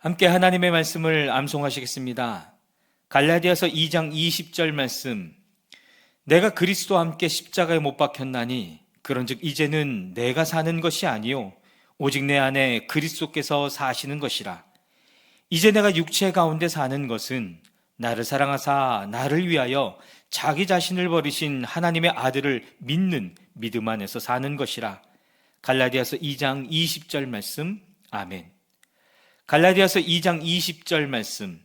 함께 하나님의 말씀을 암송하시겠습니다. 갈라디아서 2장 20절 말씀. 내가 그리스도와 함께 십자가에 못 박혔나니 그런즉 이제는 내가 사는 것이 아니요 오직 내 안에 그리스도께서 사시는 것이라. 이제 내가 육체 가운데 사는 것은 나를 사랑하사 나를 위하여 자기 자신을 버리신 하나님의 아들을 믿는 믿음 안에서 사는 것이라. 갈라디아서 2장 20절 말씀. 아멘. 갈라디아서 2장 20절 말씀.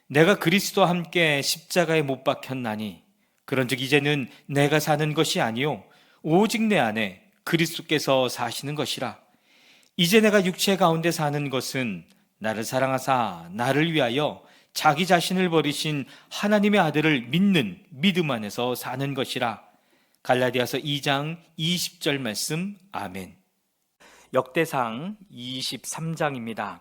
내가 그리스도와 함께 십자가에 못 박혔나니 그런즉 이제는 내가 사는 것이 아니요 오직 내 안에 그리스도께서 사시는 것이라. 이제 내가 육체 가운데 사는 것은 나를 사랑하사 나를 위하여 자기 자신을 버리신 하나님의 아들을 믿는 믿음 안에서 사는 것이라. 갈라디아서 2장 20절 말씀. 아멘. 역대상 23장입니다.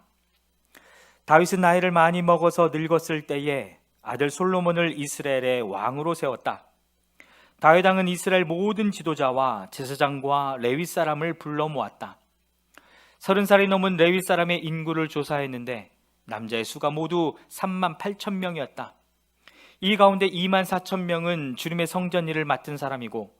다윗은 나이를 많이 먹어서 늙었을 때에 아들 솔로몬을 이스라엘의 왕으로 세웠다. 다윗 왕은 이스라엘 모든 지도자와 제사장과 레위 사람을 불러 모았다. 30살이 넘은 레위 사람의 인구를 조사했는데 남자의 수가 모두 3만 8천 명이었다. 이 가운데 2만 4천 명은 주님의 성전 일을 맡은 사람이고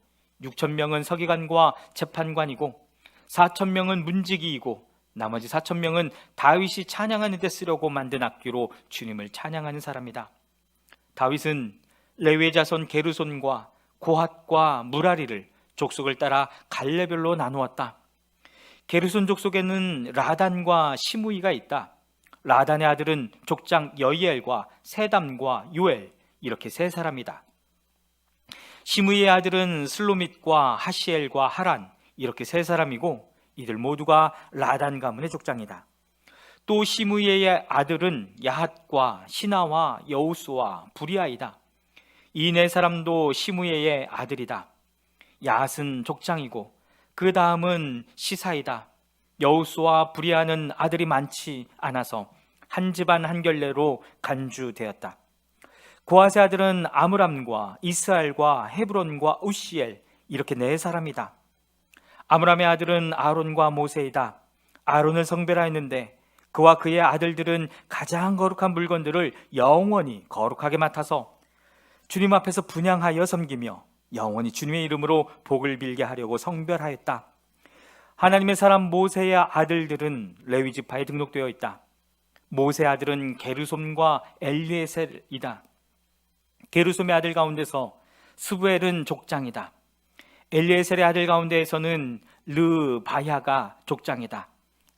6천 명은 서기관과 재판관이고 4천 명은 문지기이고 나머지 4천 명은 다윗이 찬양하는 데 쓰려고 만든 악기로 주님을 찬양하는 사람이다. 다윗은 레위의 자손 게르손과 고핫과 무라리를 족속을 따라 갈래별로 나누었다. 게르손 족속에는 라단과 시므이가 있다. 라단의 아들은 족장 여이엘과 세담과 요엘, 이렇게 세 사람이다. 시므이의 아들은 슬로밋과 하시엘과 하란, 이렇게 세 사람이고 이들 모두가 라단 가문의 족장이다. 또 시므이의 아들은 야핫과 시나와 여우스와 부리아이다. 이 네 사람도 시므이의 아들이다. 야핫은 족장이고 그 다음은 시사이다. 여우스와 부리아는 아들이 많지 않아서 한 집안 한 결례로 간주되었다. 고핫의 아들은 아므람과 이스알과 헤브론과 우시엘, 이렇게 네 사람이다. 아므람의 아들은 아론과 모세이다. 아론을 성별하였는데 그와 그의 아들들은 가장 거룩한 물건들을 영원히 거룩하게 맡아서 주님 앞에서 분향하여 섬기며 영원히 주님의 이름으로 복을 빌게 하려고 성별하였다. 하나님의 사람 모세의 아들들은 레위 지파에 등록되어 있다. 모세의 아들은 게르솜과 엘리에셀이다. 게르솜의 아들 가운데서 스부엘은 족장이다. 엘리에셀의 아들 가운데에서는 르바야가 족장이다.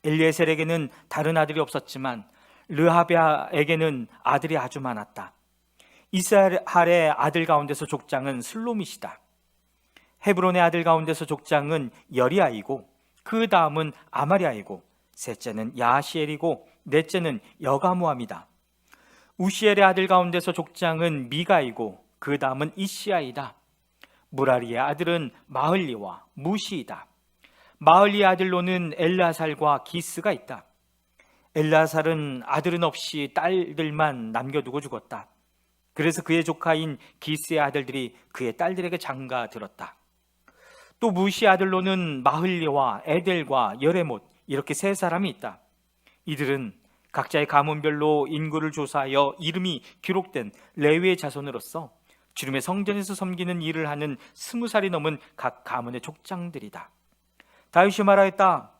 엘리에셀에게는 다른 아들이 없었지만 르하비아에게는 아들이 아주 많았다. 이스라엘의 아들 가운데서 족장은 슬로밋이다. 헤브론의 아들 가운데서 족장은 여리아이고 그 다음은 아마리아이고 셋째는 야시엘이고 넷째는 여가무함이다. 우시엘의 아들 가운데서 족장은 미가이고 그 다음은 이시아이다. 무라리의 아들은 마흘리와 무시이다. 마흘리의 아들로는 엘르아살과 기스가 있다. 엘르아살은 아들은 없이 딸들만 남겨두고 죽었다. 그래서 그의 조카인 기스의 아들들이 그의 딸들에게 장가들었다. 또 무시의 아들로는 마흘리와 에델과 여레못, 이렇게 세 사람이 있다. 이들은 각자의 가문별로 인구를 조사하여 이름이 기록된 레위의 자손으로서 주님의 성전에서 섬기는 일을 하는 20살이 넘은 각 가문의 족장들이다. 다윗이 말하였다.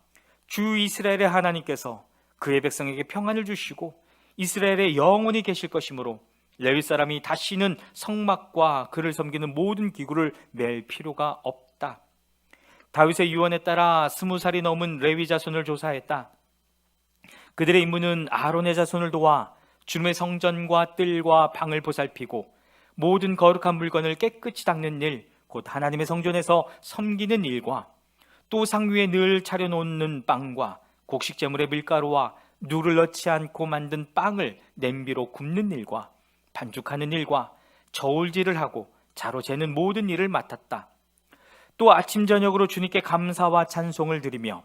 주 이스라엘의 하나님께서 그의 백성에게 평안을 주시고 이스라엘에 영원히 계실 것이므로 레위 사람이 다시는 성막과 그를 섬기는 모든 기구를 낼 필요가 없다. 다윗의 유언에 따라 20살이 넘은 레위 자손을 조사했다. 그들의 임무는 아론의 자손을 도와 주님의 성전과 뜰과 방을 보살피고 모든 거룩한 물건을 깨끗이 닦는 일, 곧 하나님의 성전에서 섬기는 일과 또 상위에 늘 차려놓는 빵과 곡식제물의 밀가루와 누를 넣지 않고 만든 빵을 냄비로 굽는 일과 반죽하는 일과 저울질을 하고 자로 재는 모든 일을 맡았다. 또 아침 저녁으로 주님께 감사와 찬송을 드리며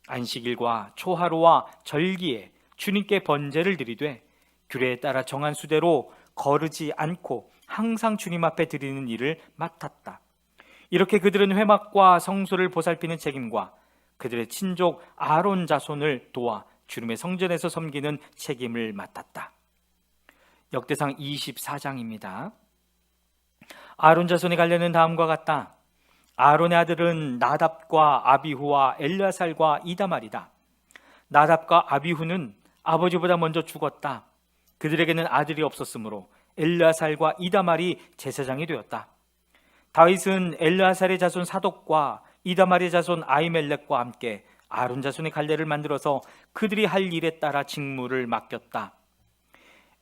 안식일과 초하루와 절기에 주님께 번제를 드리되 규례에 따라 정한 수대로 거르지 않고 항상 주님 앞에 드리는 일을 맡았다. 이렇게 그들은 회막과 성소를 보살피는 책임과 그들의 친족 아론 자손을 도와 주님의 성전에서 섬기는 책임을 맡았다. 역대상 24장입니다. 아론 자손의 관례는 다음과 같다. 아론의 아들은 나답과 아비후와 엘르아살과 이다말이다. 나답과 아비후는 아버지보다 먼저 죽었다. 그들에게는 아들이 없었으므로 엘르아살과 이다말이 제사장이 되었다. 다윗은 엘르아살의 자손 사독과 이다말의 자손 아히멜렉과 함께 아론 자손의 갈례를 만들어서 그들이 할 일에 따라 직무를 맡겼다.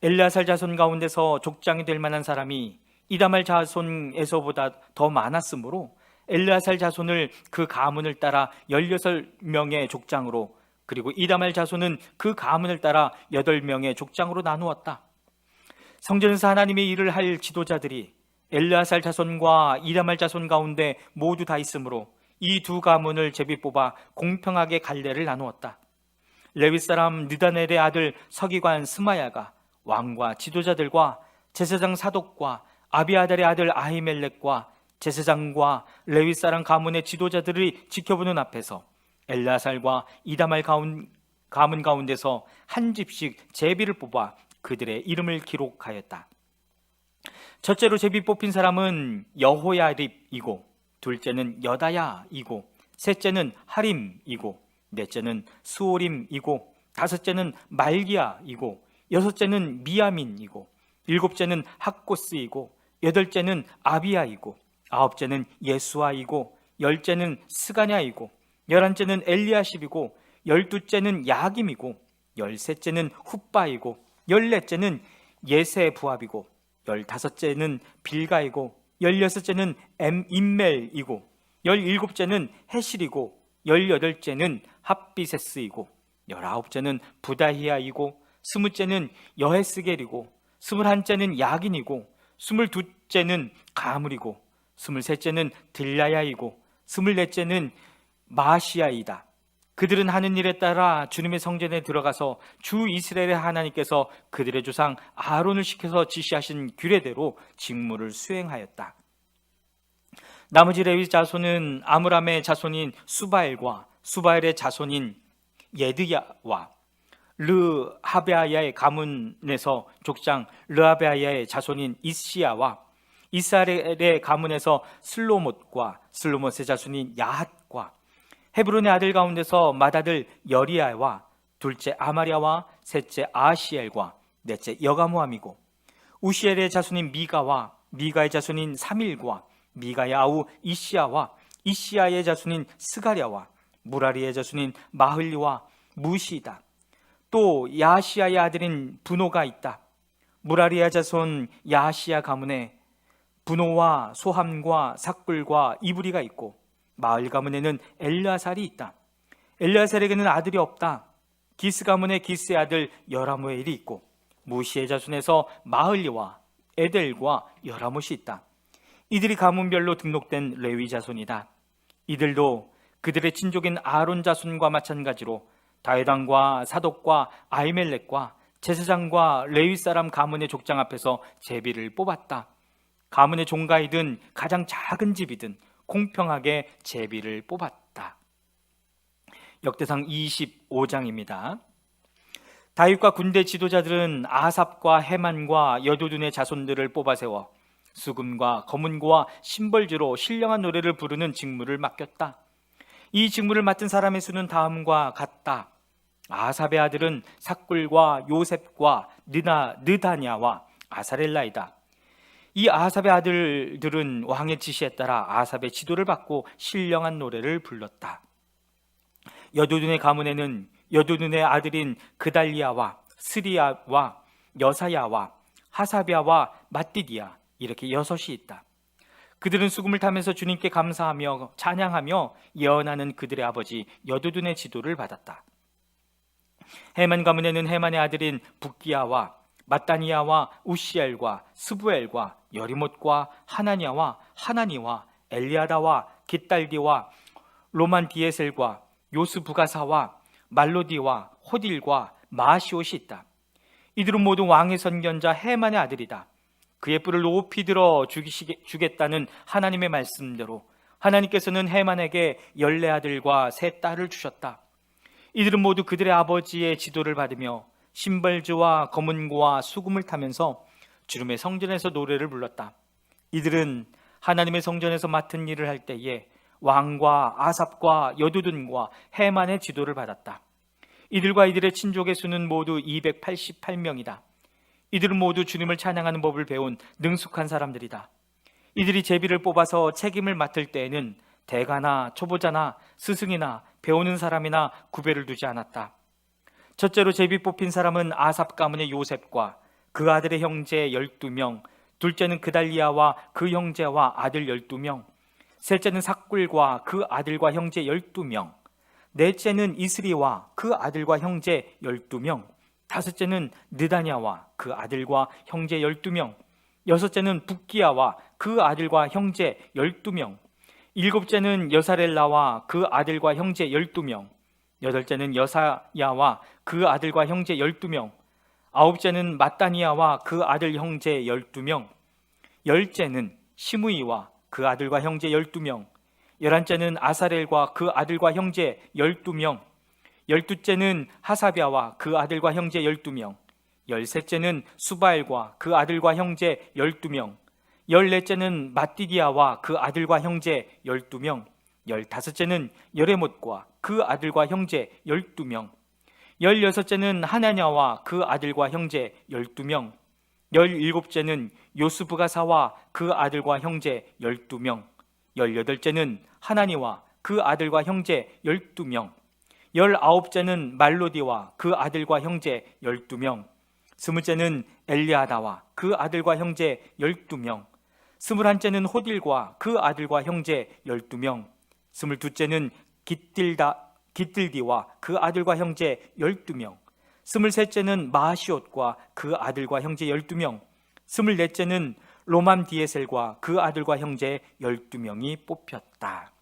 엘르아살 자손 가운데서 족장이 될 만한 사람이 이다말 자손에서보다 더 많았으므로 엘르아살 자손을 그 가문을 따라 16명의 족장으로, 그리고 이다말 자손은 그 가문을 따라 8명의 족장으로 나누었다. 성전에서 하나님의 일을 할 지도자들이 엘르아살 자손과 이다말 자손 가운데 모두 다 있으므로 이 두 가문을 제비 뽑아 공평하게 갈례를 나누었다. 레위 사람 느다넬의 아들 서기관 스마야가 왕과 지도자들과 제사장 사독과 아비아달의 아들 아히멜렉과 제사장과 레위 사람 가문의 지도자들이 지켜보는 앞에서 엘르아살과 이다말 가문 가운데서 한 집씩 제비를 뽑아 그들의 이름을 기록하였다. 첫째로 제비 뽑힌 사람은 여호야립이고, 둘째는 여다야이고, 셋째는 하림이고, 넷째는 스오림이고, 다섯째는 말기야이고, 여섯째는 미야민이고, 일곱째는 학고스이고, 여덟째는 아비야이고, 아홉째는 예수아이고, 열째는 스가냐이고, 열한째는 엘리야십이고, 열두째는 야김이고, 열셋째는 훗바이고, 열넷째는 예세부압이고, 열다섯째는 빌가이고, 열여섯째는 임멜이고, 열일곱째는 헤실이고, 열여덟째는 합비세스이고, 열아홉째는 부다히야이고, 스무째는 여헤스겔이고, 스물한째는 야긴이고, 스물두째는 가물이고, 스물셋째는 들라야이고, 스물넷째는 마시야이다. 그들은 하는 일에 따라 주님의 성전에 들어가서 주 이스라엘의 하나님께서 그들의 조상 아론을 시켜서 지시하신 규례대로 직무를 수행하였다. 나머지 레위 자손은 아므람의 자손인 수바엘과 수바엘의 자손인 예드야와 르하베아야의 가문에서 족장 르하베아야의 자손인 이시야와 이스라엘의 가문에서 슬로못과 슬로못의 자손인 야핫과 헤브론의 아들 가운데서 맏아들 여리야와 둘째 아마랴와 셋째 아시엘과 넷째 여가무함이고, 우시엘의 자손인 미가와 미가의 자손인 사밀과 미가의 아우 이시야와 이시야의 자손인 스가랴와 무라리의 자손인 마흘리와 무시이다. 또 야시야의 아들인 분호가 있다. 무라리의 자손 야시야 가문에 분호와 소함과 삭굴과 이브리가 있고, 마을 가문에는 엘르아살이 있다. 엘르아살에게는 아들이 없다. 기스 가문에 기스의 아들 여라무엘이 있고, 무시의 자손에서 마흘리와 에델과 여라못이 있다. 이들이 가문별로 등록된 레위 자손이다. 이들도 그들의 친족인 아론 자손과 마찬가지로 다회당과 사독과 아히멜렉과 제사장과 레위 사람 가문의 족장 앞에서 제비를 뽑았다. 가문의 종가이든 가장 작은 집이든 공평하게 제비를 뽑았다. 역대상 25장입니다. 다윗과 군대 지도자들은 아삽과 헤만과 여두둔의 자손들을 뽑아 세워 수금과 검은고와 심벌주로 신령한 노래를 부르는 직무를 맡겼다. 이 직무를 맡은 사람의 수는 다음과 같다. 아삽의 아들은 삭굴과 요셉과 느다냐와 아사렐라이다. 이 아삽의 아들들은 왕의 지시에 따라 아삽의 지도를 받고 신령한 노래를 불렀다. 여두둔의 가문에는 여두둔의 아들인 그달리아와 스리야와 여사야와 하사비아와 마띠디아, 이렇게 6이 있다. 그들은 수금을 타면서 주님께 감사하며 찬양하며 예언하는 그들의 아버지 여두둔의 지도를 받았다. 헤만 가문에는 헤만의 아들인 붓기야와 마따니야와 우시엘과 스부엘과 여리못과 하나냐와 하나니와 엘리아다와 깃달디와 로만디에셀과 요스부가사와 말로디와 호딜과 마시옷이 있다. 이들은 모두 왕의 선견자 헤만의 아들이다. 그의 뿔을 높이 들어 주겠다는 하나님의 말씀대로 하나님께서는 헤만에게 14아들과 3딸을 주셨다. 이들은 모두 그들의 아버지의 지도를 받으며 심벌주와 검은고와 수금을 타면서 주름의 성전에서 노래를 불렀다. 이들은 하나님의 성전에서 맡은 일을 할 때에 왕과 아삽과 여두둔과 해만의 지도를 받았다. 이들과 이들의 친족의 수는 모두 288명이다. 이들은 모두 주님을 찬양하는 법을 배운 능숙한 사람들이다. 이들이 제비를 뽑아서 책임을 맡을 때에는 대가나 초보자나 스승이나 배우는 사람이나 구별을 두지 않았다. 첫째로 제비 뽑힌 사람은 아삽 가문의 요셉과 그 아들의 형제 12명, 둘째는 그달리아와 그 형제와 아들 12명, 셋째는 삭굴과 그 아들과 형제 12명, 넷째는 이스리와 그 아들과 형제 12명, 다섯째는 느다냐와 그 아들과 형제 12명, 여섯째는 붓기야와 그 아들과 형제 12명, 일곱째는 여사렐라와 그 아들과 형제 12명, 여덟째는 여사야와 그 아들과 형제 12명, 아홉째는 마따니아와 그 아들 형제 12명, 열째는 시므이와 그 아들과 형제 12명, 열한째는 아사렐과 그 아들과 형제 12명, 열두째는 하사랴와 그 아들과 형제 12명, 열셋째는 수바엘과 그 아들과 형제 12명, 열넷째는 마띠디아와 그 아들과 형제 12명, 열다섯째는 여레못과 그 아들과 형제 12명, 열여섯째는 하나냐와 그 아들과 형제 12명, 열일곱째는 요스부가사와 그 아들과 형제 12명, 열여덟째는 하나니와 그 아들과 형제 12명, 열아홉째는 말로디와 그 아들과 형제 12명, 스물째는 엘리아다와 그 아들과 형제 12명, 스물한째는 호딜과 그 아들과 형제 12명, 스물두째는 깃들디와 그 아들과 형제 12명, 스물셋째는 마시옷과 그 아들과 형제 12명, 스물넷째는 로맘디에셀과 그 아들과 형제 12명이 뽑혔다.